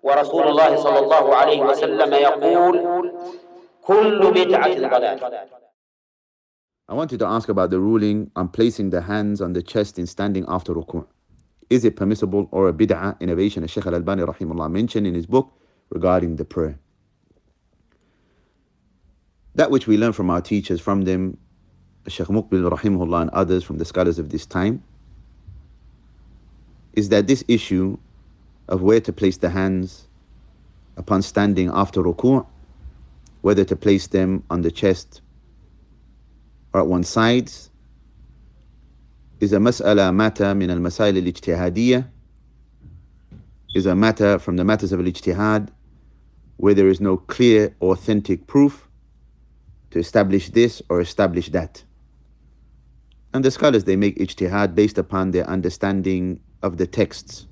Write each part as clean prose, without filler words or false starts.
ورسول الله صلى الله عليه وسلم يقول كل بدعة ضلالة. I wanted to ask about the ruling on placing the hands on the chest in standing after ruku'. Is it permissible or a bid'ah innovation, as Shaykh al-Albani rahimahullah mentioned in his book regarding the prayer? That which we learn from our teachers, from them, Shaykh Muqbil rahimahullah and others from the scholars of this time, is that this issue of where to place the hands upon standing after ruku', whether to place them on the chest or at one side, is a matter min al-masail al-ijtihadiyya, is a matter from the matters of al-ijtihad where there is no clear authentic proof to establish this or establish that. And the scholars, they make ijtihad based upon their understanding of the texts.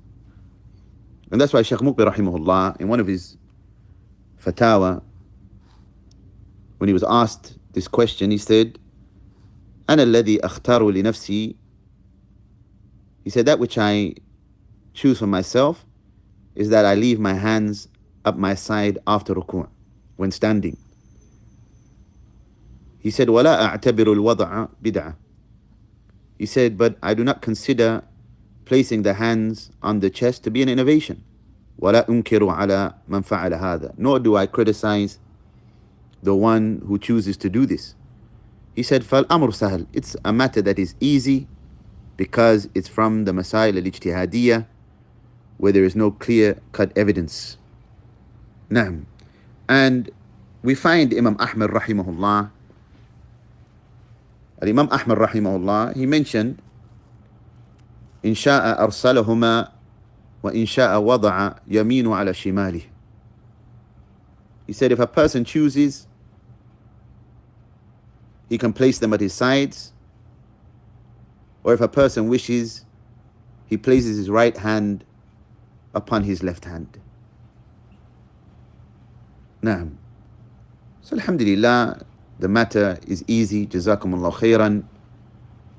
And that's why Shaykh Muqbil rahimahullah, in one of his fatawa, when he was asked this question, he said, أنا الذي أختار لنفسي, he said, that which I choose for myself is that I leave my hands up my side after ruku', when standing. He said, ولا أعتبر الوضع بدعة. He said, but I do not consider placing the hands on the chest to be an innovation. ولا أنكر على من فعل هذا. Nor do I criticize the one who chooses to do this. He said, فالأمر سهل. It's a matter that is easy because it's from the masail al-ijtihadiyya where there is no clear-cut evidence. Naam. And we find Imam Ahmad rahimahullah, Imam Ahmad rahimahullah, he mentioned, إن شاء أرسلهما وإن شاء وضع يمين على شماله. He said, if a person chooses, he can place them at his sides, or if a person wishes, he places his right hand upon his left hand. Naam. So alhamdulillah, the matter is easy. Jazakumullah khairan.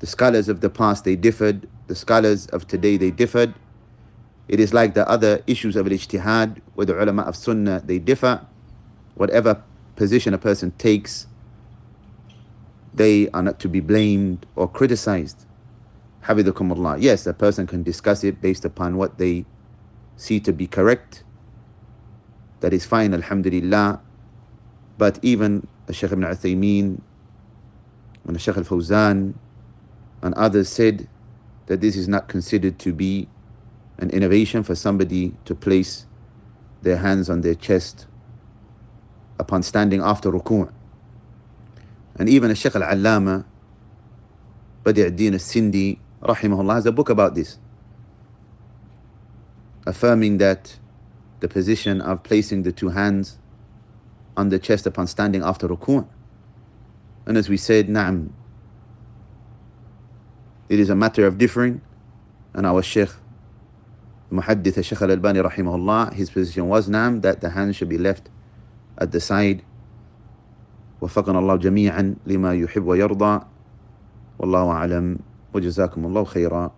The scholars of the past, they differed. The scholars of today, they differed. It is like the other issues of al-ijtihad, where the ulama of sunnah, they differ. Whatever position a person takes, they are not to be blamed or criticized. Hafizakumullah. Yes, a person can discuss it based upon what they see to be correct. That is fine, alhamdulillah. But even Shaykh ibn Uthaymeen and Shaykh al-Fawzan and others said that this is not considered to be an innovation for somebody to place their hands on their chest upon standing after ruku'. And even Shaykh al-Allama Badi' ad-Din al-Sindi rahimahullah has a book about this, affirming that the position of placing the two hands on the chest upon standing after ruku'. And as we said, na'am, it is a matter of differing. And our Shaykh, Muhaddith Shaykh al-Albani rahimahullah, his position was na'am, that the hands should be left at the side. وفقنا الله جميعا لما يحب ويرضى والله أعلم وجزاكم الله خيرا.